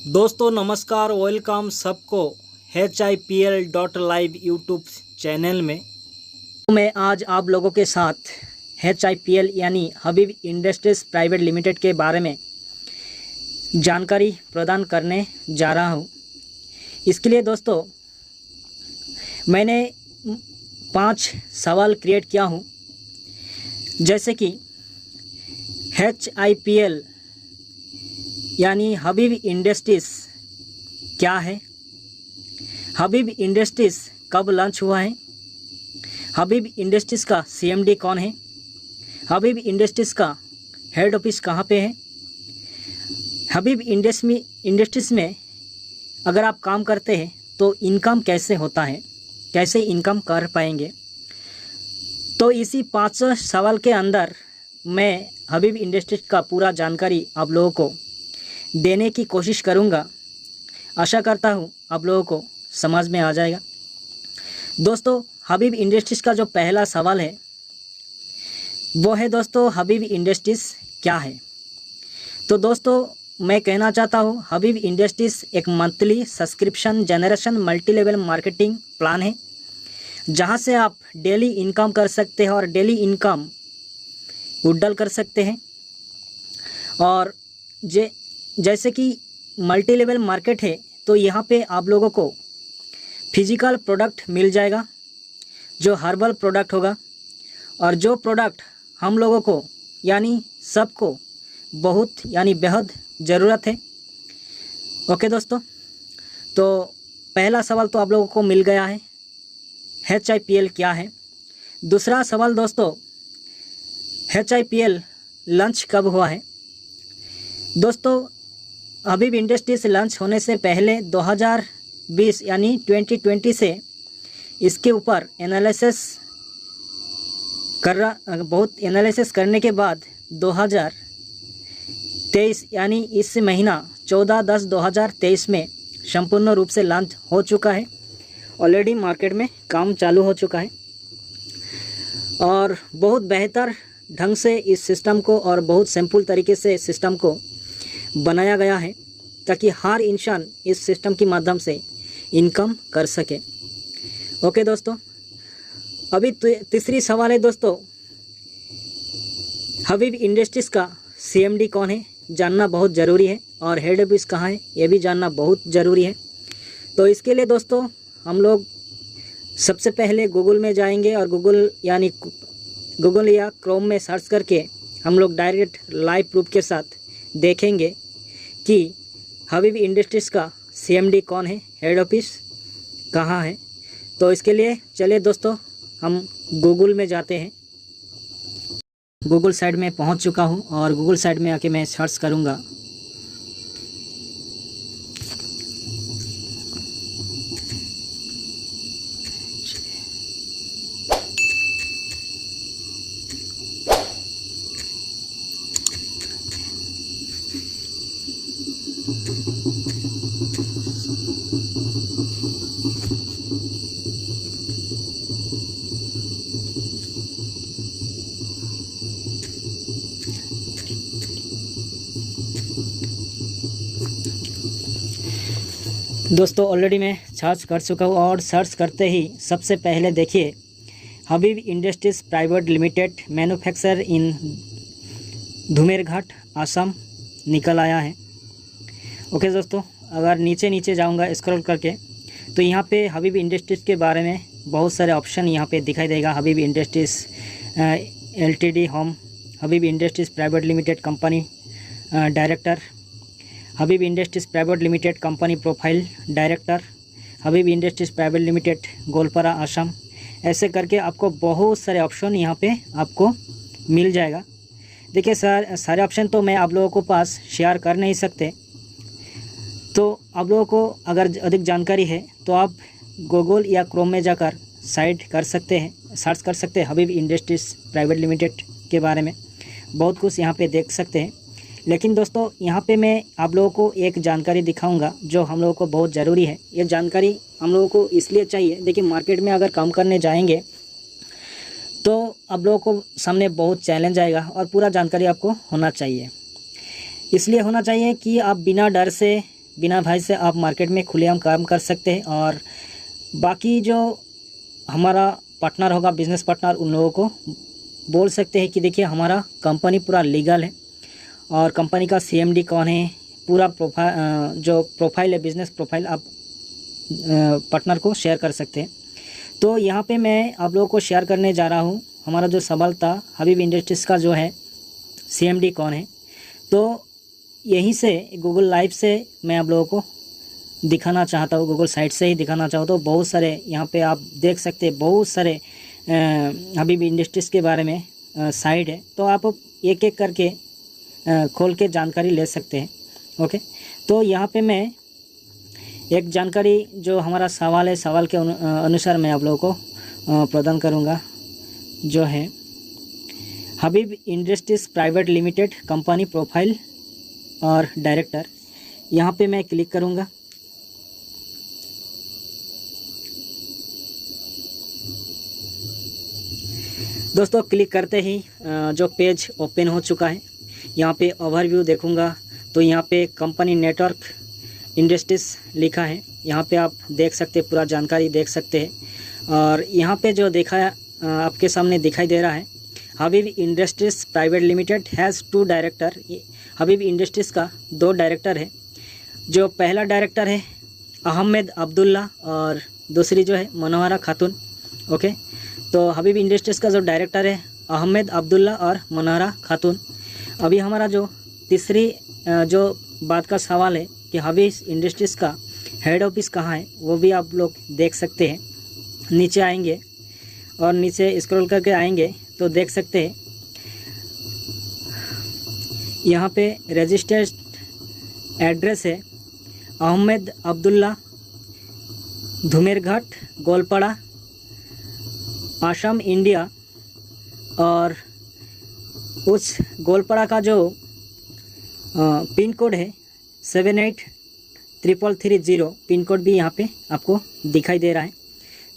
दोस्तों नमस्कार, वेलकम सबको HIPL.live यूट्यूब चैनल में। मैं आज आप लोगों के साथ HIPL यानी हबीब इंडस्ट्रीज प्राइवेट लिमिटेड के बारे में जानकारी प्रदान करने जा रहा हूं। इसके लिए दोस्तों मैंने 5 सवाल क्रिएट किया हूं, जैसे कि HIPL यानी हबीब इंडस्ट्रीज़ क्या है, हबीब इंडस्ट्रीज़ कब लॉन्च हुआ है, हबीब इंडस्ट्रीज़ का CMD कौन है, हबीब इंडस्ट्रीज़ का हेड ऑफिस कहाँ पे है, हबीब इंडस्ट्रीज़ में अगर आप काम करते हैं तो इनकम कैसे होता है, कैसे इनकम कर पाएंगे। तो इसी 5 सवाल के अंदर मैं हबीब इंडस्ट्रीज़ का पूरा जानकारी आप लोगों को देने की कोशिश करूंगा। आशा करता हूं आप लोगों को समझ में आ जाएगा। दोस्तों हबीब इंडस्ट्रीज़ का जो पहला सवाल है वो है दोस्तों, हबीब इंडस्ट्रीज़ क्या है। तो दोस्तों मैं कहना चाहता हूं, हबीब इंडस्ट्रीज़ एक monthly subscription generation multi level marketing plan है, जहां से आप डेली इनकम कर सकते हैं और डेली इनकम विड्रॉल कर सकते हैं। और जैसे कि मल्टी लेवल मार्केट है तो यहाँ पे आप लोगों को फिजिकल प्रोडक्ट मिल जाएगा जो हर्बल प्रोडक्ट होगा, और जो प्रोडक्ट हम लोगों को यानी सबको बहुत यानी बेहद ज़रूरत है। ओके दोस्तों, तो पहला सवाल तो आप लोगों को मिल गया है, HIPL क्या है। दूसरा सवाल दोस्तों, HIPL लॉन्च कब हुआ है। दोस्तों हबीब इंडस्ट्रीज़ लॉन्च होने से पहले 2020 यानी 2020 से इसके ऊपर बहुत एनालिसिस करने के बाद 2023 यानी इस महीना 14/10/2023 में संपूर्ण रूप से लॉन्च हो चुका है। ऑलरेडी मार्केट में काम चालू हो चुका है और बहुत बेहतर ढंग से इस सिस्टम को और बहुत सिंपल तरीके से इस सिस्टम को बनाया गया है ताकि हर इंसान इस सिस्टम के माध्यम से इनकम कर सके। ओके दोस्तों, अभी तीसरी सवाल है दोस्तों, हबीब इंडस्ट्रीज़ का CMD कौन है, जानना बहुत ज़रूरी है, और हेड ऑफिस कहाँ है ये भी जानना बहुत ज़रूरी है। तो इसके लिए दोस्तों हम लोग सबसे पहले गूगल में जाएंगे और गूगल या क्रोम में सर्च करके हम लोग डायरेक्ट लाइव प्रूफ के साथ देखेंगे कि हबीब इंडस्ट्रीज़ का CMD कौन है, हेड ऑफिस कहाँ है। तो इसके लिए चलिए दोस्तों हम गूगल में जाते हैं। गूगल साइट में पहुंच चुका हूं और गूगल साइट में आके मैं सर्च करूंगा दोस्तों। ऑलरेडी मैं सर्च कर चुका हूँ और सर्च करते ही सबसे पहले देखिए Habib industries private limited manufacture in Dhumerghat Assam निकल आया है। ओके दोस्तों, अगर नीचे जाऊँगा स्क्रॉल करके तो यहाँ पे हबीब इंडस्ट्रीज़ के बारे में बहुत सारे ऑप्शन यहाँ पे दिखाई देगा। Habib industries LTD home, Habib industries private limited company director, Habib industries private limited company profile director, Habib industries private limited Goalpara Assam. ऐसे करके आपको बहुत सारे ऑप्शन यहाँ पे आपको मिल जाएगा। देखिए सर, सारे ऑप्शन तो मैं आप लोगों को पास शेयर कर नहीं सकते, तो आप लोगों को अगर अधिक जानकारी है तो आप गूगल या क्रोम में जाकर सर्च कर सकते हैं हबीब इंडस्ट्रीज़ प्राइवेट लिमिटेड के बारे में। बहुत कुछ यहाँ पे देख सकते हैं। लेकिन दोस्तों यहाँ पे मैं आप लोगों को एक जानकारी दिखाऊंगा जो हम लोगों को बहुत ज़रूरी है। ये जानकारी हम लोगों को इसलिए चाहिए, देखिए मार्केट में अगर काम करने जाएंगे तो आप लोगों को सामने बहुत चैलेंज आएगा और पूरा जानकारी आपको होना चाहिए। इसलिए होना चाहिए कि आप बिना डर से बिना भय से आप मार्केट में खुलेआम काम कर सकते हैं। और बाकी जो हमारा पार्टनर होगा, बिज़नेस पार्टनर, उन लोगों को बोल सकते हैं कि देखिए हमारा कंपनी पूरा लीगल है और कंपनी का CMD कौन है, पूरा जो प्रोफाइल है, बिज़नेस प्रोफाइल, आप पार्टनर को शेयर कर सकते हैं। तो यहाँ पे मैं आप लोगों को शेयर करने जा रहा हूँ हमारा जो सवाल था, हबीब इंडस्ट्रीज़ का जो है CMD कौन है। तो यहीं से गूगल लाइव से मैं आप लोगों को दिखाना चाहता हूँ, गूगल साइट से ही दिखाना चाहता हूँ। बहुत सारे यहाँ पे आप देख सकते हैं, बहुत सारे हबीब इंडस्ट्रीज़ के बारे में साइट है, तो आप एक एक करके खोल के जानकारी ले सकते हैं। ओके, तो यहाँ पे मैं एक जानकारी जो हमारा सवाल है, सवाल के अनुसार मैं आप लोगों को प्रदान करूँगा, जो है Habib industries private limited company profile और डायरेक्टर। यहाँ पे मैं क्लिक करूँगा। दोस्तों क्लिक करते ही जो पेज ओपन हो चुका है, यहाँ पे ओवरव्यू देखूँगा तो यहाँ पे कंपनी नेटवर्क इंडस्ट्रीज़ लिखा है। यहाँ पे आप देख सकते हैं, पूरा जानकारी देख सकते हैं। और यहाँ पे जो देखा है आपके सामने दिखाई दे रहा है, Habib industries private limited has 2 director. Habib industries का 2 डायरेक्टर है। जो पहला डायरेक्टर है अहमद अब्दुल्ला और दूसरी जो है मनोहरा खातून। ओके, तो हबीब इंडस्ट्रीज़ का जो डायरेक्टर है अहमद अब्दुल्ला और मनोहरा खातून। अभी हमारा जो तीसरी जो बात का सवाल है कि हबीब इंडस्ट्रीज़ का हेड ऑफिस कहाँ है, वो भी आप लोग देख सकते हैं। नीचे आएंगे और नीचे स्क्रॉल करके आएंगे तो देख सकते हैं यहाँ पे रजिस्टर्ड एड्रेस है अहमद अब्दुल्ला, धुमेरघाट, गोलपाड़ा, आसाम, इंडिया। और उस गोलपाड़ा का जो पिन कोड है 783330, पिन कोड भी यहाँ पे आपको दिखाई दे रहा है।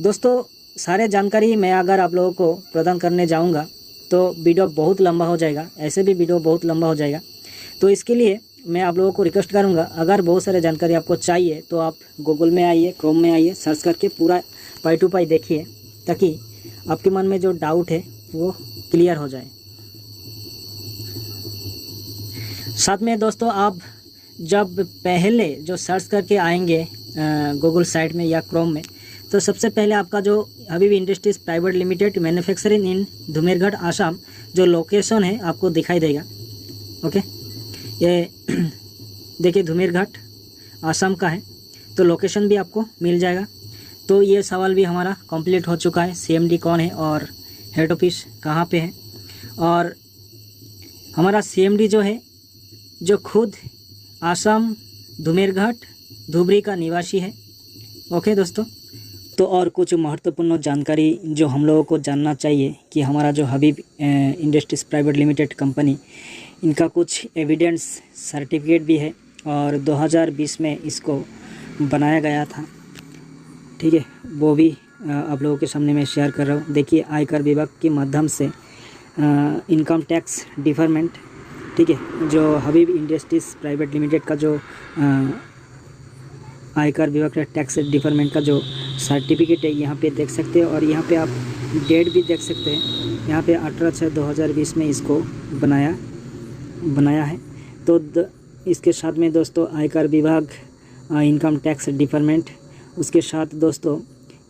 दोस्तों सारे जानकारी मैं अगर आप लोगों को प्रदान करने जाऊँगा तो वीडियो बहुत लंबा हो जाएगा, ऐसे भी वीडियो बहुत लंबा हो जाएगा। तो इसके लिए मैं आप लोगों को रिक्वेस्ट करूंगा, अगर बहुत सारे जानकारी आपको चाहिए तो आप गूगल में आइए, क्रोम में आइए, सर्च करके पूरा पाई टू पाई देखिए, ताकि आपके मन में जो डाउट है वो क्लियर हो जाए। साथ में दोस्तों आप जब पहले जो सर्च करके आएंगे गूगल साइट में या क्रोम में, तो सबसे पहले आपका जो Habib industries private limited manufacturing in Dhumerghat Assam जो लोकेशन है आपको दिखाई देगा। ओके, ये देखिए धुमेरघाट आसाम का है, तो लोकेशन भी आपको मिल जाएगा। तो ये सवाल भी हमारा कंप्लीट हो चुका है, CMD कौन है और हेड ऑफिस कहाँ पे है। और हमारा CMD जो है, जो खुद आसाम धुमेरघाट धुबरी का निवासी है। ओके दोस्तों, तो और कुछ महत्वपूर्ण जानकारी जो हम लोगों को जानना चाहिए कि हमारा जो Habib industries private limited company, इनका कुछ एविडेंस सर्टिफिकेट भी है और 2020 में इसको बनाया गया था। ठीक है, वो भी आप लोगों के सामने मैं शेयर कर रहा हूँ। देखिए आयकर विभाग के माध्यम से इनकम टैक्स डिपार्टमेंट, ठीक है, जो हबीब इंडस्ट्रीज़ प्राइवेट लिमिटेड का जो आयकर विभाग का टैक्स डिपार्टमेंट का जो सर्टिफिकेट है यहाँ पे देख सकते हैं। और यहाँ पे आप डेट भी देख सकते हैं, यहाँ पे 18/6/2020 में इसको बनाया है। तो इसके साथ में दोस्तों आयकर विभाग, इनकम टैक्स डिपार्टमेंट, उसके साथ दोस्तों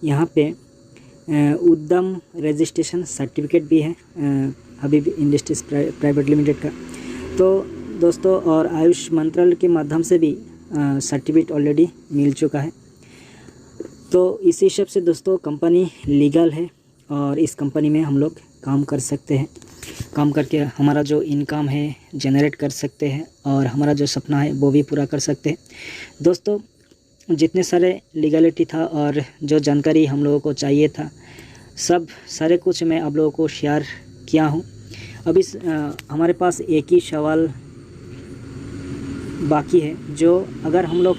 यहाँ पे उद्यम रजिस्ट्रेशन सर्टिफिकेट भी है हबीब इंडस्ट्रीज़ प्राइवेट लिमिटेड का। तो दोस्तों और आयुष मंत्रालय के माध्यम से भी सर्टिफिकेट ऑलरेडी मिल चुका है। तो इस हिसाब से दोस्तों कंपनी लीगल है और इस कंपनी में हम लोग काम कर सकते हैं, काम करके हमारा जो इनकम है जनरेट कर सकते हैं और हमारा जो सपना है वो भी पूरा कर सकते हैं। दोस्तों जितने सारे लीगलिटी था और जो जानकारी हम लोगों को चाहिए था, सब सारे कुछ मैं आप लोगों को शेयर किया हूँ। अभी हमारे पास एक ही सवाल बाकी है, जो अगर हम लोग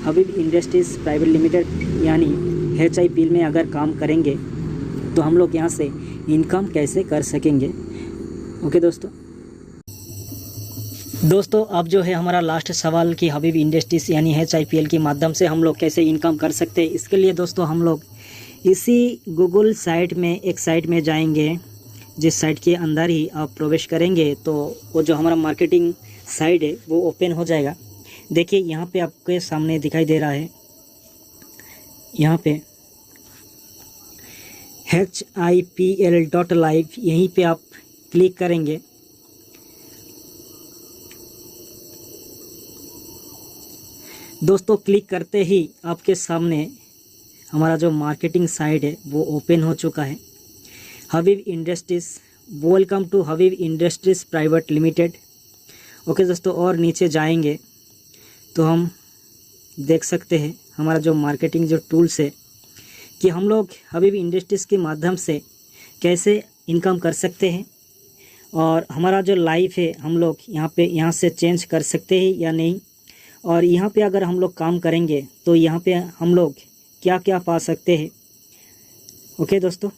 हबीब इंडस्ट्रीज़ प्राइवेट लिमिटेड यानी HIPL में अगर काम करेंगे तो हम लोग यहाँ से इनकम कैसे कर सकेंगे। ओके दोस्तों, दोस्तों अब जो है हमारा लास्ट सवाल कि हबीब इंडस्ट्रीज यानी HIPL के माध्यम से हम लोग कैसे इनकम कर सकते हैं। इसके लिए दोस्तों हम लोग इसी गूगल साइट में एक साइट में जाएंगे, जिस साइट के अंदर ही आप प्रवेश करेंगे तो वो जो हमारा मार्केटिंग साइट है वो ओपन हो जाएगा। देखिए यहाँ पे आपके सामने दिखाई दे रहा है, यहाँ पे HIPL.live, यहीं पे आप क्लिक करेंगे। दोस्तों क्लिक करते ही आपके सामने हमारा जो मार्केटिंग साइट है वो ओपन हो चुका है। Habib industries, welcome to Habib industries private limited. Okay दोस्तों, और नीचे जाएंगे तो हम देख सकते हैं हमारा जो मार्केटिंग जो टूल्स है कि हम लोग हबीब इंडस्ट्रीज़ के माध्यम से कैसे इनकम कर सकते हैं, और हमारा जो लाइफ है हम लोग यहाँ से चेंज कर सकते हैं या नहीं, और यहाँ पे अगर हम लोग काम करेंगे तो यहाँ पे हम लोग क्या क्या पा सकते हैं। ओके दोस्तों,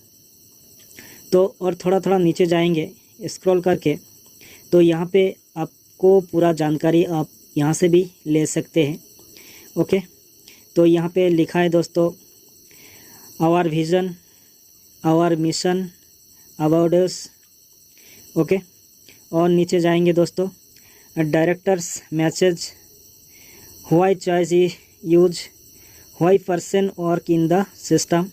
तो और थोड़ा थोड़ा नीचे जाएंगे स्क्रॉल करके तो यहाँ पे आपको पूरा जानकारी आप यहाँ से भी ले सकते हैं। ओके, तो यहाँ पे लिखा है दोस्तों our vision, our mission, about us. Okay, और नीचे जाएंगे दोस्तों directors message, why choice use, why person work in the system.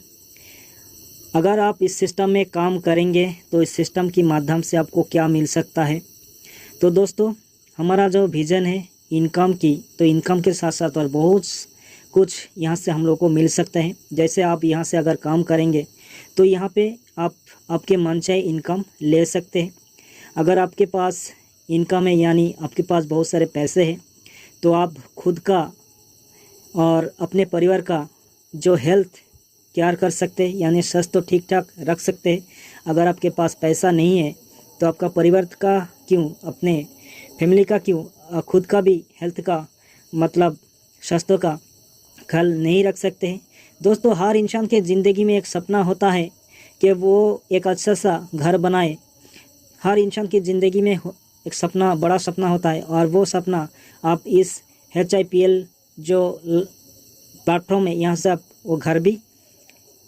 अगर आप इस सिस्टम में काम करेंगे तो इस सिस्टम के माध्यम से आपको क्या मिल सकता है। तो दोस्तों हमारा जो विज़न है इनकम की, तो इनकम के साथ साथ और बहुत कुछ यहाँ से हम लोग को मिल सकते हैं। जैसे आप यहाँ से अगर काम करेंगे तो यहाँ पे आप आपके मनचाहे इनकम ले सकते हैं। अगर आपके पास इनकम है यानी आपके पास बहुत सारे पैसे हैं तो आप खुद का और अपने परिवार का जो हेल्थ केयर कर सकते हैं, यानी स्वास्थ्य तो ठीक ठाक रख सकते हैं। अगर आपके पास पैसा नहीं है तो आपका परिवार का क्यों, अपने फैमिली का क्यों, खुद का भी हेल्थ का मतलब स्वास्थ्य का ख्याल नहीं रख सकते हैं। दोस्तों हर इंसान के ज़िंदगी में एक सपना होता है कि वो एक अच्छा सा घर बनाए। हर इंसान की ज़िंदगी में एक सपना, बड़ा सपना होता है, और वो सपना आप इस HIPL जो प्लेटफॉर्म है यहाँ से आप वो घर भी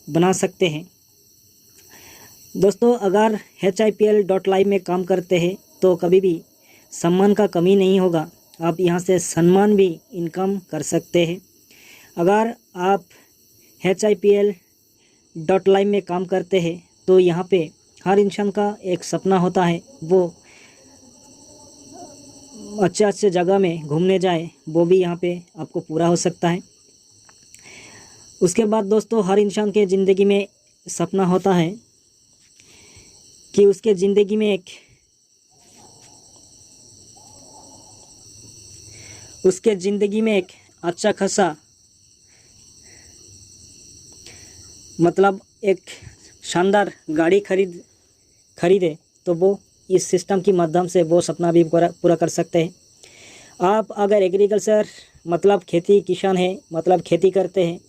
बना सकते हैं। दोस्तों अगर HIPL.live में काम करते हैं तो कभी भी सम्मान का कमी नहीं होगा, आप यहाँ से सम्मान भी इनकम कर सकते हैं। अगर आप HIPL.live में काम करते हैं तो यहाँ पे हर इंसान का एक सपना होता है वो अच्छे जगह में घूमने जाए, वो भी यहाँ पे आपको पूरा हो सकता है। उसके बाद दोस्तों हर इंसान के ज़िंदगी में सपना होता है कि उसके ज़िंदगी में एक अच्छा खासा मतलब एक शानदार गाड़ी खरीदे तो वो इस सिस्टम की माध्यम से वो सपना भी पूरा कर सकते हैं। आप अगर एग्रीकल्चर मतलब खेती किसान है, मतलब खेती करते हैं,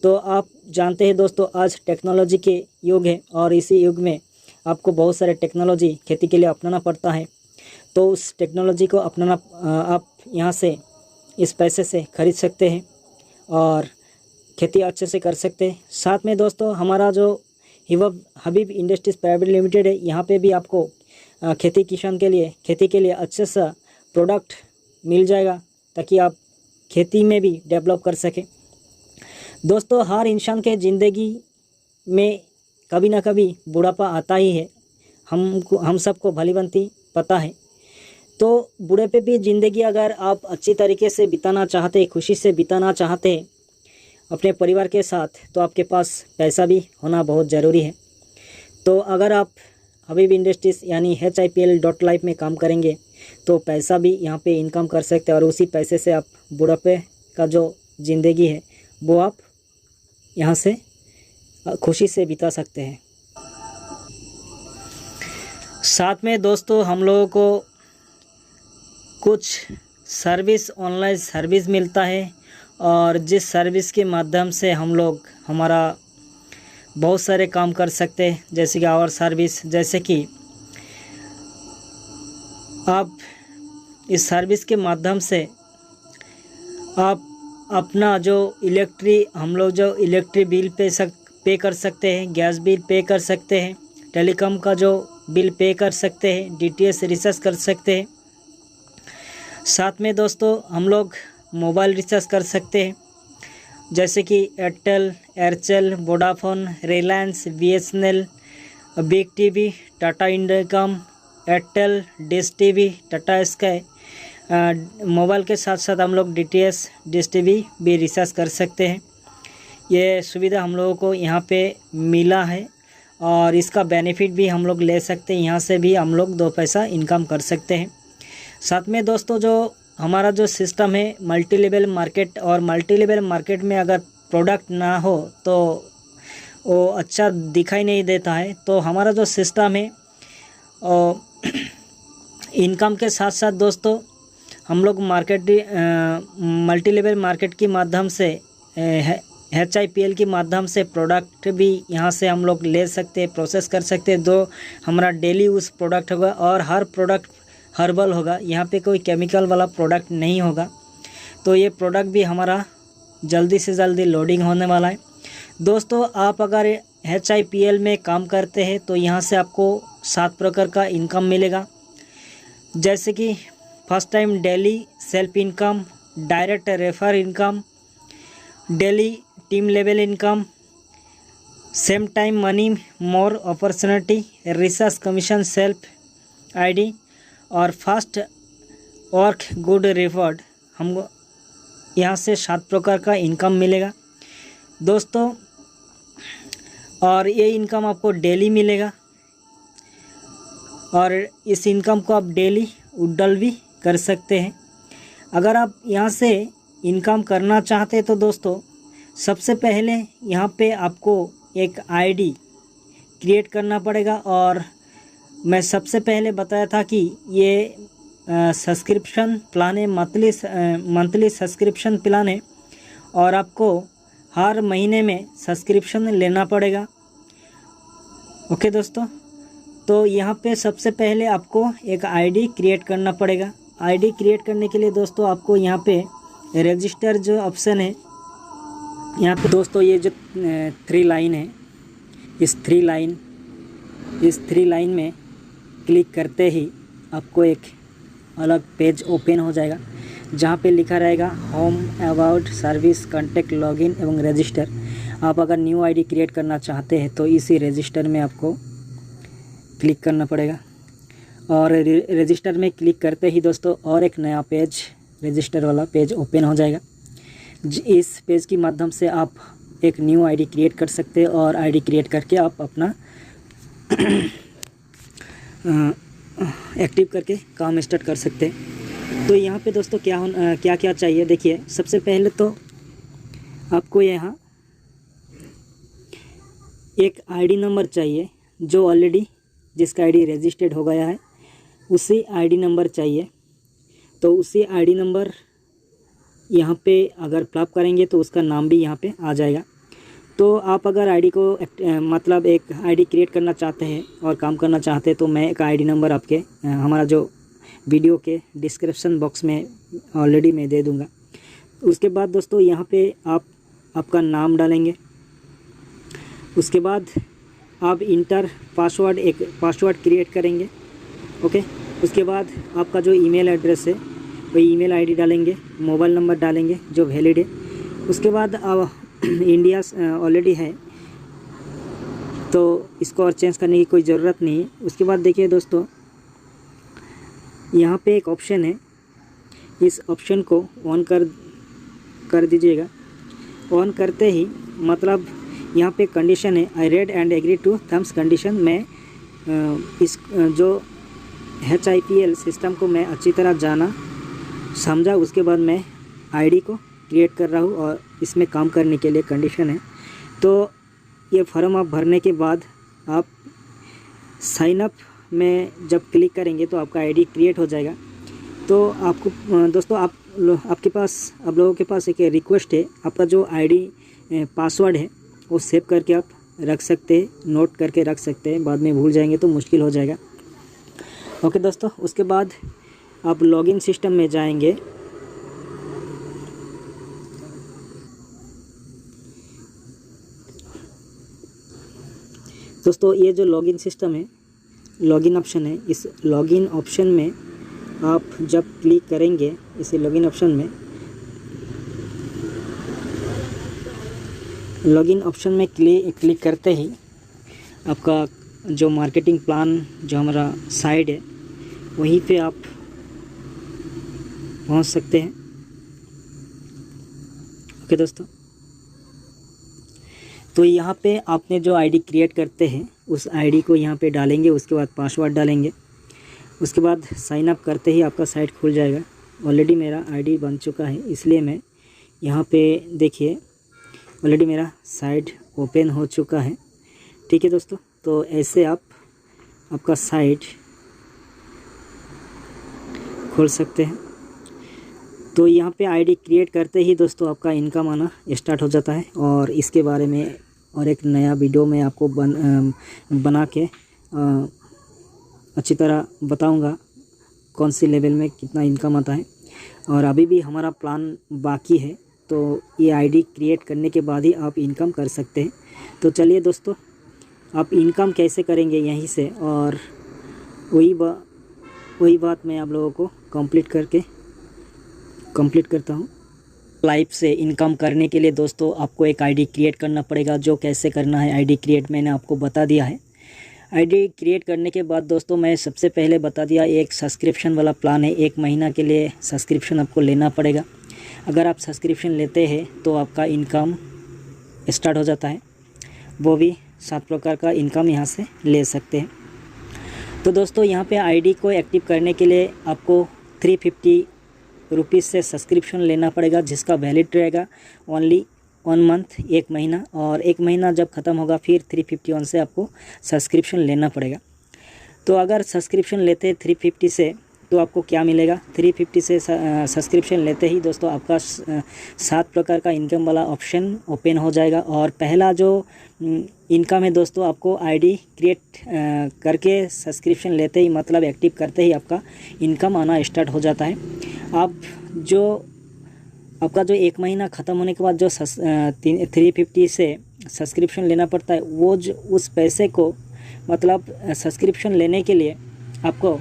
तो आप जानते हैं दोस्तों आज टेक्नोलॉजी के युग है, और इसी युग में आपको बहुत सारे टेक्नोलॉजी खेती के लिए अपनाना पड़ता है। तो उस टेक्नोलॉजी को अपनाना आप यहाँ से इस पैसे से खरीद सकते हैं और खेती अच्छे से कर सकते हैं। साथ में दोस्तों हमारा जो हबीब इंडस्ट्रीज़ प्राइवेट लिमिटेड है, यहाँ पे भी आपको खेती के लिए अच्छे सा प्रोडक्ट मिल जाएगा ताकि आप खेती में भी डेवलप कर सकें। दोस्तों हर इंसान के ज़िंदगी में कभी ना कभी बुढ़ापा आता ही है, हम सबको भलीभांति पता है। तो बुढ़ापे भी ज़िंदगी अगर आप अच्छी तरीके से बिताना चाहते हैं, खुशी से बिताना चाहते हैं अपने परिवार के साथ, तो आपके पास पैसा भी होना बहुत ज़रूरी है। तो अगर आप हबीब इंडस्ट्रीज़ यानी HIPL.live में काम करेंगे तो पैसा भी यहाँ पे इनकम कर सकते हैं, और उसी पैसे से आप बुढ़ापे का जो ज़िंदगी है वो आप यहाँ से खुशी से बिता सकते हैं। साथ में दोस्तों हम लोगों को कुछ सर्विस, ऑनलाइन सर्विस मिलता है, और जिस सर्विस के माध्यम से हम लोग हमारा बहुत सारे काम कर सकते हैं। जैसे कि आवर सर्विस, जैसे कि आप इस सर्विस के माध्यम से आप अपना जो हम लोग जो इलेक्ट्रिक बिल पे कर सकते हैं, गैस बिल पे कर सकते हैं, टेलीकॉम का जो बिल पे कर सकते हैं, डीटीएच रिचार्ज कर सकते हैं। साथ में दोस्तों हम लोग मोबाइल रिचार्ज कर सकते हैं, जैसे कि Airtel, Aircel, Vodafone, Reliance, BSNL, Big TV, Tata Indicom, Airtel, Dish TV, Tata Sky. Mobile के साथ साथ हम लोग डीटीएच, डिश टीवी भी रिचार्ज कर सकते हैं। ये सुविधा हम लोगों को यहाँ पे मिला है और इसका बेनिफिट भी हम लोग ले सकते हैं। यहाँ से भी हम लोग 2 पैसा इनकम कर सकते हैं। साथ में दोस्तों जो हमारा जो सिस्टम है मल्टी लेवल मार्केट, और मल्टी लेवल मार्केट में अगर प्रोडक्ट ना हो तो वो अच्छा दिखाई नहीं देता है। तो हमारा जो सिस्टम है इनकम के साथ साथ दोस्तों हम लोग मल्टी लेवल मार्केट के माध्यम से HIPL के माध्यम से प्रोडक्ट भी यहाँ से हम लोग ले सकते हैं, प्रोसेस कर सकते हैं। जो हमारा डेली यूज़ प्रोडक्ट होगा और हर प्रोडक्ट हर्बल होगा, यहाँ पे कोई केमिकल वाला प्रोडक्ट नहीं होगा। तो ये प्रोडक्ट भी हमारा जल्दी से जल्दी लोडिंग होने वाला है। दोस्तों आप अगर HIPL में काम करते हैं तो यहाँ से आपको 7 प्रकार का इनकम मिलेगा, जैसे कि first time daily self income, direct refer income, daily team level income, same time money more opportunity, research commission, self ID और फास्ट वर्क गुड रिवॉर्ड। हमको यहाँ से 7 प्रकार का इनकम मिलेगा दोस्तों, और ये इनकम आपको डेली मिलेगा और इस इनकम को आप डेली विड्रॉल भी कर सकते हैं। अगर आप यहाँ से इनकम करना चाहते हैं तो दोस्तों सबसे पहले यहाँ पे आपको एक आईडी क्रिएट करना पड़ेगा। और मैं सबसे पहले बताया था कि ये सब्सक्रिप्शन प्लान है, मंथली सब्सक्रिप्शन प्लान है और आपको हर महीने में सब्सक्रिप्शन लेना पड़ेगा। ओके दोस्तों, तो यहाँ पे सबसे पहले आपको एक आईडी क्रिएट करना पड़ेगा। आईडी क्रिएट करने के लिए दोस्तों आपको यहाँ पे रजिस्टर जो ऑप्शन है, यहाँ पे दोस्तों ये जो 3 लाइन है, इस 3 लाइन में क्लिक करते ही आपको एक अलग पेज ओपन हो जाएगा, जहाँ पे लिखा रहेगा home, about, service, contact, login एवं रजिस्टर। आप अगर न्यू आईडी क्रिएट करना चाहते हैं तो इसी रजिस्टर में आपको क्लिक करना पड़ेगा। और रजिस्टर में क्लिक करते ही दोस्तों और एक नया पेज, रजिस्टर वाला पेज ओपन हो जाएगा। इस पेज की माध्यम से आप एक न्यू आईडी क्रिएट कर सकते हैं और आईडी क्रिएट करके आप अपना एक्टिव करके काम स्टार्ट कर सकते हैं। तो यहाँ पे दोस्तों क्या क्या चाहिए, देखिए सबसे पहले तो आपको यहाँ एक आईडी नंबर चाहिए, जो ऑलरेडी जिसका आईडी रजिस्टर्ड हो गया है उसी आईडी नंबर चाहिए। तो उसी आईडी नंबर यहाँ पे अगर प्राप्त करेंगे तो उसका नाम भी यहाँ पे आ जाएगा। तो आप अगर आईडी को मतलब एक आईडी क्रिएट करना चाहते हैं और काम करना चाहते हैं तो मैं एक आईडी नंबर आपके हमारा जो वीडियो के डिस्क्रिप्शन बॉक्स में ऑलरेडी मैं दे दूँगा। उसके बाद दोस्तों यहाँ पे आप आपका नाम डालेंगे। उसके बाद आप इंटर पासवर्ड, एक पासवर्ड क्रिएट करेंगे। ओके, उसके बाद आपका जो ईमेल एड्रेस है वही ईमेल आईडी डालेंगे, मोबाइल नंबर डालेंगे जो वैलिड है। उसके बाद अब इंडिया ऑलरेडी है तो इसको और चेंज करने की कोई ज़रूरत नहीं है। उसके बाद देखिए दोस्तों यहाँ पे एक ऑप्शन है, इस ऑप्शन को ऑन कर दीजिएगा। ऑन करते ही मतलब यहाँ पे कंडीशन है, I read and agree to terms condition. मैं इस जो HIPL सिस्टम को मैं अच्छी तरह जाना समझा, उसके बाद मैं आईडी को क्रिएट कर रहा हूँ और इसमें काम करने के लिए कंडीशन है। तो ये फॉर्म आप भरने के बाद आप साइन अप में जब क्लिक करेंगे तो आपका आईडी क्रिएट हो जाएगा। तो आपको दोस्तों आप लोगों के पास एक रिक्वेस्ट है, आपका जो आईडी पासवर्ड है वो सेव करके आप रख सकते हैं, नोट करके रख सकते हैं, बाद में भूल जाएंगे तो मुश्किल हो जाएगा। ओके दोस्तों, उसके बाद आप लॉगिन सिस्टम में जाएंगे। दोस्तों ये जो लॉगिन सिस्टम है, लॉगिन ऑप्शन है, इस लॉगिन ऑप्शन में आप जब क्लिक करेंगे, इस लॉगिन ऑप्शन में, लॉगिन ऑप्शन में क्लिक करते ही आपका जो मार्केटिंग प्लान, जो हमारा साइट है, वहीं पे आप पहुंच सकते हैं। ओके दोस्तों, तो यहाँ पे आपने जो आईडी क्रिएट करते हैं उस आईडी को यहाँ पे डालेंगे, उसके बाद पासवर्ड डालेंगे, उसके बाद साइन अप करते ही आपका साइट खुल जाएगा। ऑलरेडी मेरा आईडी बन चुका है, इसलिए मैं यहाँ पे देखिए ऑलरेडी मेरा साइट ओपन हो चुका है। ठीक है दोस्तों, तो ऐसे आप आपका साइट खोल सकते हैं। तो यहाँ पे आईडी क्रिएट करते ही दोस्तों आपका इनकम आना स्टार्ट हो जाता है, और इसके बारे में और एक नया वीडियो में आपको बना के अच्छी तरह बताऊंगा कौन सी लेवल में कितना इनकम आता है। और अभी भी हमारा प्लान बाकी है, तो ये आईडी क्रिएट करने के बाद ही आप इनकम कर सकते हैं। तो चलिए दोस्तों, आप इनकम कैसे करेंगे यहीं से, और वही बात मैं आप लोगों को कंप्लीट करता हूँ। लाइव से इनकम करने के लिए दोस्तों आपको एक आईडी क्रिएट करना पड़ेगा। जो कैसे करना है आईडी क्रिएट मैंने आपको बता दिया है। आईडी क्रिएट करने के बाद दोस्तों मैं सबसे पहले बता दिया, एक सब्सक्रिप्शन वाला प्लान है। 1 महीना के लिए सब्सक्रिप्शन आपको लेना पड़ेगा। अगर आप सब्सक्रिप्शन लेते हैं तो आपका इनकम स्टार्ट हो जाता है, वो भी 7 प्रकार का इनकम यहाँ से ले सकते हैं। तो दोस्तों यहाँ पे आईडी को एक्टिव करने के लिए आपको 350 रुपीज़ से सब्सक्रिप्शन लेना पड़ेगा, जिसका वैलिड रहेगा ओनली 1 मंथ, 1 महीना। और 1 महीना जब ख़त्म होगा फिर 351 से आपको सब्सक्रिप्शन लेना पड़ेगा। तो अगर सब्सक्रिप्शन लेते 350 से तो आपको क्या मिलेगा? 350 से सब्सक्रिप्शन लेते ही दोस्तों आपका 7 प्रकार का इनकम वाला ऑप्शन ओपन हो जाएगा। और पहला जो इनकम है दोस्तों, आपको आईडी क्रिएट करके सब्सक्रिप्शन लेते ही, मतलब एक्टिव करते ही आपका इनकम आना स्टार्ट हो जाता है। आपका जो 1 महीना ख़त्म होने के बाद जो 350 से सब्सक्रिप्शन लेना पड़ता है, वो जो उस पैसे को, मतलब सब्सक्रिप्शन लेने के लिए आपको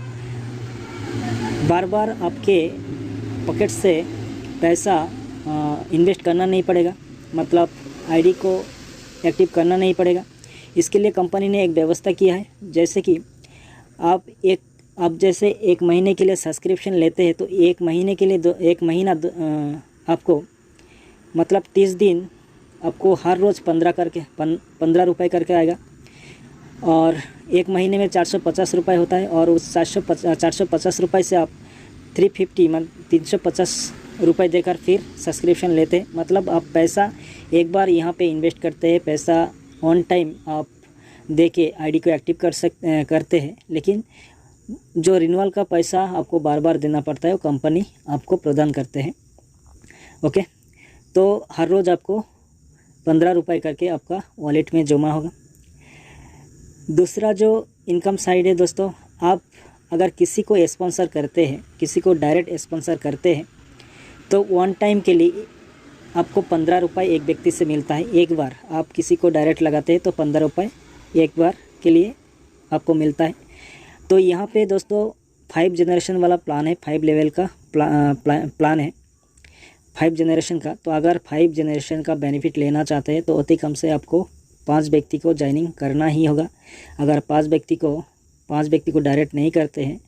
बार बार आपके पॉकेट से पैसा इन्वेस्ट करना नहीं पड़ेगा, मतलब आईडी को एक्टिव करना नहीं पड़ेगा। इसके लिए कंपनी ने एक व्यवस्था किया है, जैसे कि आप जैसे 1 महीने के लिए सब्सक्रिप्शन लेते हैं तो 1 महीने के लिए 1 महीना आपको, मतलब 30 दिन आपको हर रोज़ 15 रुपये करके आएगा। और 1 महीने में 450 रुपये होता है, और उस 450 रुपये से आप 350 रुपये देकर फिर सब्सक्रिप्शन लेते हैं। मतलब आप पैसा एक बार यहाँ पे इन्वेस्ट करते हैं, पैसा ऑन टाइम आप दे के आईडी को एक्टिव करते हैं, लेकिन जो रिन्यूअल का पैसा आपको बार बार देना पड़ता है वो कंपनी आपको प्रदान करते हैं। ओके, तो हर रोज़ आपको 15 रुपये करके आपका वॉलेट में जमा होगा। दूसरा जो इनकम साइड है दोस्तों, आप अगर किसी को स्पॉन्सर करते हैं, किसी को डायरेक्ट स्पॉन्सर करते हैं, तो 1 टाइम के लिए आपको 15 रुपये एक व्यक्ति से मिलता है। एक बार आप किसी को डायरेक्ट लगाते हैं तो 15 रुपये एक बार के लिए आपको मिलता है। तो यहाँ पे दोस्तों 5 जनरेशन वाला प्लान है, 5 लेवल का प्लान है 5 जनरेशन का। तो अगर 5 जनरेशन का बेनिफिट लेना चाहते हैं तो अति कम से आपको 5 व्यक्ति को ज्वाइनिंग करना ही होगा। अगर 5 व्यक्ति को डायरेक्ट नहीं करते हैं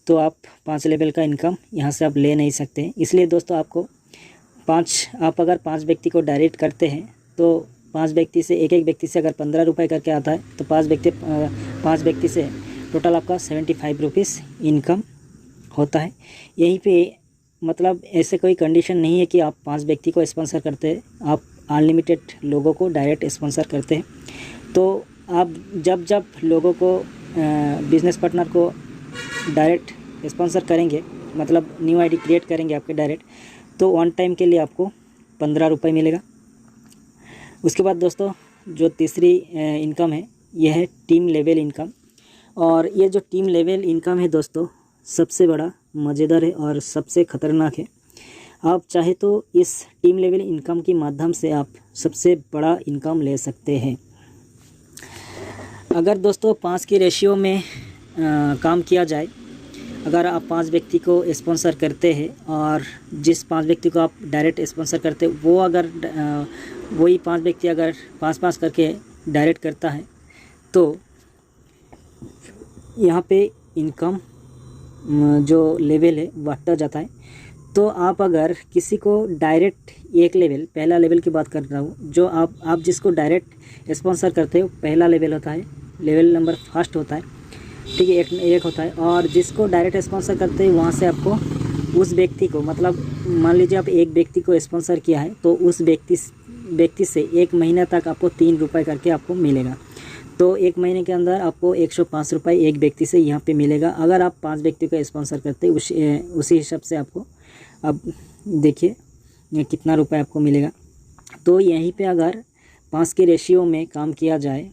तो आप 5 लेवल का इनकम यहाँ से आप ले नहीं सकते हैं। इसलिए दोस्तों आप अगर 5 व्यक्ति को डायरेक्ट करते हैं तो 5 व्यक्ति से, एक व्यक्ति से अगर 15 रुपये करके आता है तो 5 व्यक्ति से टोटल आपका 75 रुपीज़ इनकम होता है। यहीं पे मतलब ऐसे कोई कंडीशन नहीं है कि आप 5 व्यक्ति को स्पॉन्सर करते हैं, आप अनलिमिटेड लोगों को डायरेक्ट स्पॉन्सर करते हैं। तो आप जब लोगों को, बिजनेस पार्टनर को डायरेक्ट स्पॉन्सर करेंगे, मतलब न्यू आईडी क्रिएट करेंगे आपके डायरेक्ट, तो 1 टाइम के लिए आपको 15 रुपये मिलेगा। उसके बाद दोस्तों जो तीसरी इनकम है, यह है टीम लेवल इनकम। और ये जो टीम लेवल इनकम है दोस्तों, सबसे बड़ा, मज़ेदार है और सबसे ख़तरनाक है। आप चाहे तो इस टीम लेवल इनकम के माध्यम से आप सबसे बड़ा इनकम ले सकते हैं। अगर दोस्तों 5 की रेशियो में काम किया जाए, अगर आप 5 व्यक्ति को स्पॉन्सर करते हैं और जिस 5 व्यक्ति को आप डायरेक्ट स्पॉन्सर करते हैं वो अगर वही 5 व्यक्ति अगर 5-5 करके डायरेक्ट करता है तो यहाँ पे इनकम जो लेवल है बढ़ता जाता है। तो आप अगर किसी को डायरेक्ट एक लेवल, पहला लेवल की बात कर रहा हूँ, जो आप जिसको डायरेक्ट स्पॉन्सर करते हो पहला लेवल होता है, लेवल नंबर फर्स्ट होता है, ठीक है, एक होता है। और जिसको डायरेक्ट स्पॉन्सर करते हैं वहाँ से आपको उस व्यक्ति को, मतलब मान लीजिए आप एक व्यक्ति को स्पॉन्सर किया है तो उस व्यक्ति से 1 महीना तक आपको 3 रुपये करके आपको मिलेगा। तो 1 महीने के अंदर आपको 105 रुपये एक व्यक्ति से यहाँ पे मिलेगा। अगर आप 5 व्यक्ति को स्पॉन्सर करते हैं उसी हिसाब से आपको अब देखिए कितना रुपये आपको मिलेगा। तो यहीं पे अगर 5 के रेशियो में काम किया जाए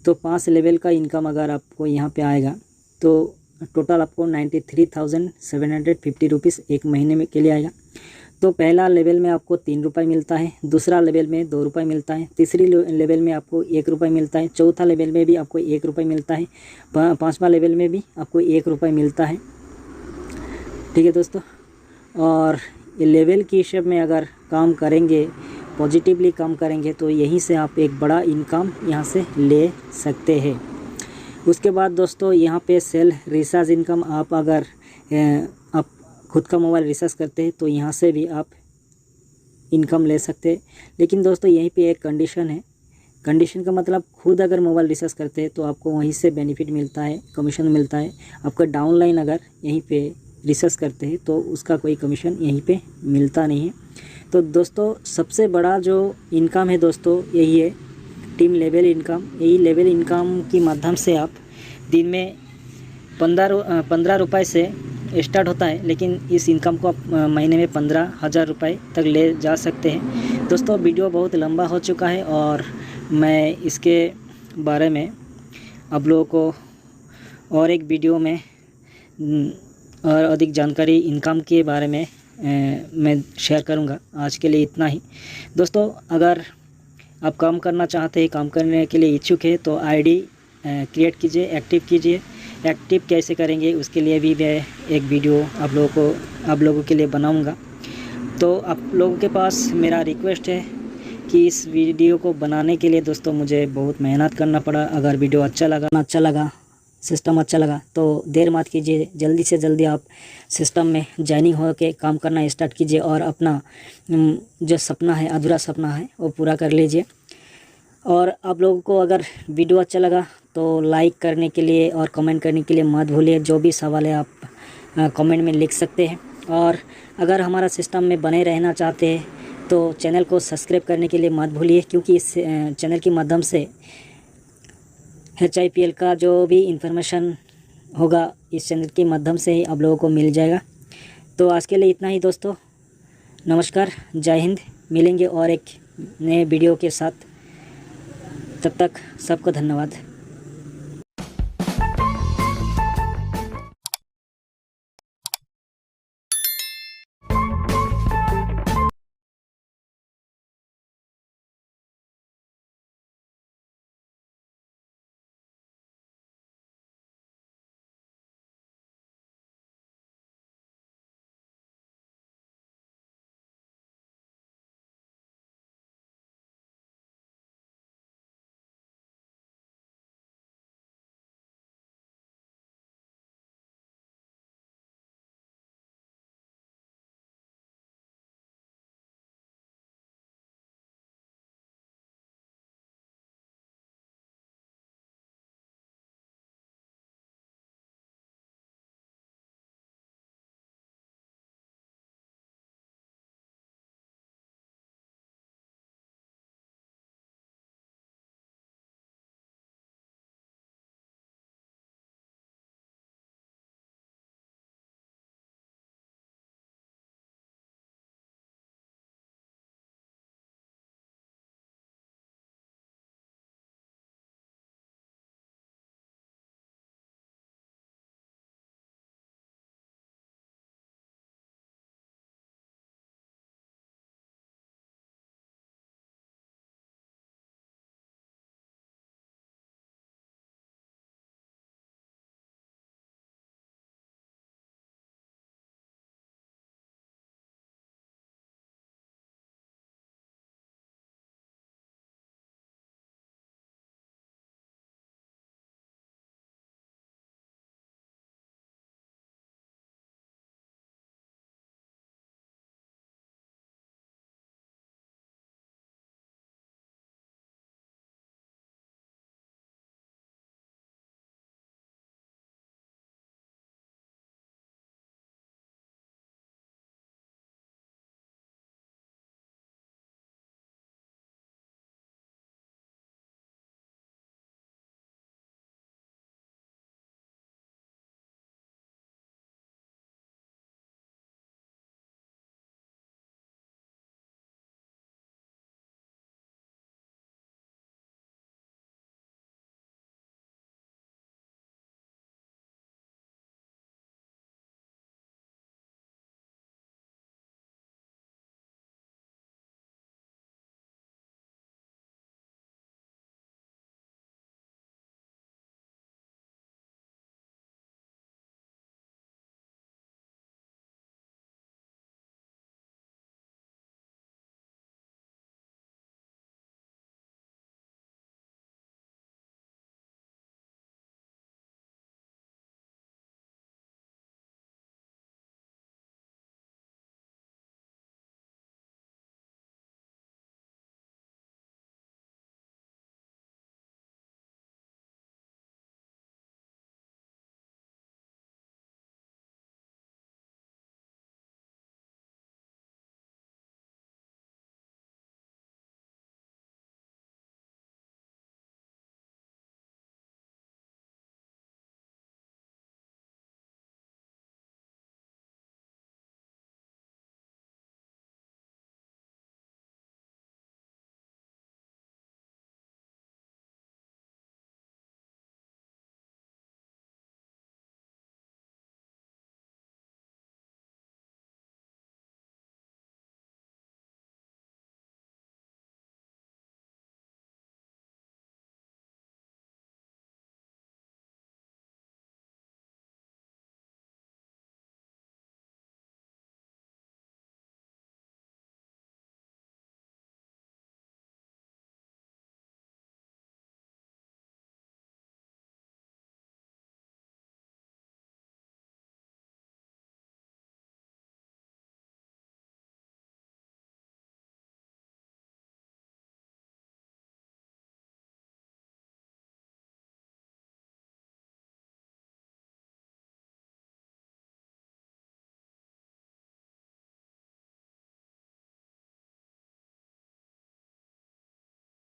तो 5 लेवल का इनकम अगर आपको यहाँ पे आएगा तो टोटल आपको 93,750 रुपीज़ एक महीने में के लिए आएगा। तो पहला लेवल में आपको 3 रुपये मिलता है, दूसरा लेवल में 2 रुपये मिलता है, तीसरी लेवल में आपको 1 रुपये मिलता है, चौथा लेवल में भी आपको 1 रुपये मिलता है, 5वां लेवल में भी आपको 1 रुपये मिलता है, ठीक है दोस्तों। और ये लेवल की हिसाब में अगर काम करेंगे, पॉजिटिवली काम करेंगे तो यहीं से आप एक बड़ा इनकम यहाँ से ले सकते हैं। उसके बाद दोस्तों यहाँ पे सेल रिचार्ज इनकम, आप अगर आप खुद का मोबाइल रिचार्ज करते हैं तो यहाँ से भी आप इनकम ले सकते हैं। लेकिन दोस्तों यहीं पे एक कंडीशन है, कंडीशन का मतलब खुद अगर मोबाइल रिचार्ज करते हैं तो आपको वहीं से बेनिफिट मिलता है, कमीशन मिलता है। आपका डाउनलाइन अगर यहीं पे रिसर्च करते हैं तो उसका कोई कमीशन यहीं पे मिलता नहीं है। तो दोस्तों सबसे बड़ा जो इनकम है दोस्तों यही है, टीम लेवल इनकम। यही लेवल इनकम के माध्यम से आप दिन में 15 रुपये से स्टार्ट होता है, लेकिन इस इनकम को आप महीने में 15,000 रुपये तक ले जा सकते हैं। दोस्तों वीडियो बहुत लंबा हो चुका है और मैं इसके बारे में आप लोगों को और एक वीडियो में और अधिक जानकारी इनकम के बारे में मैं शेयर करूंगा। आज के लिए इतना ही दोस्तों। अगर आप काम करना चाहते हैं, काम करने के लिए इच्छुक है तो आईडी क्रिएट कीजिए, एक्टिव कीजिए। एक्टिव कैसे करेंगे उसके लिए भी मैं एक वीडियो आप लोगों के लिए बनाऊंगा। तो आप लोगों के पास मेरा रिक्वेस्ट है कि इस वीडियो को बनाने के लिए दोस्तों मुझे बहुत मेहनत करना पड़ा। अगर वीडियो अच्छा लगा, सिस्टम अच्छा लगा तो देर मत कीजिए, जल्दी से जल्दी आप सिस्टम में ज्वाइनिंग हो के काम करना स्टार्ट कीजिए और अपना जो सपना है, अधूरा सपना है, वो पूरा कर लीजिए। और आप लोगों को अगर वीडियो अच्छा लगा तो लाइक करने के लिए और कमेंट करने के लिए मत भूलिए। जो भी सवाल है आप कमेंट में लिख सकते हैं। और अगर हमारा सिस्टम में बने रहना चाहते हैं तो चैनल को सब्सक्राइब करने के लिए मत भूलिए, क्योंकि इस चैनल के माध्यम से HIPL का जो भी इंफॉर्मेशन होगा इस चैनल के माध्यम से ही आप लोगों को मिल जाएगा। तो आज के लिए इतना ही दोस्तों, नमस्कार, जय हिंद। मिलेंगे और एक नए वीडियो के साथ, तब तक सबको धन्यवाद।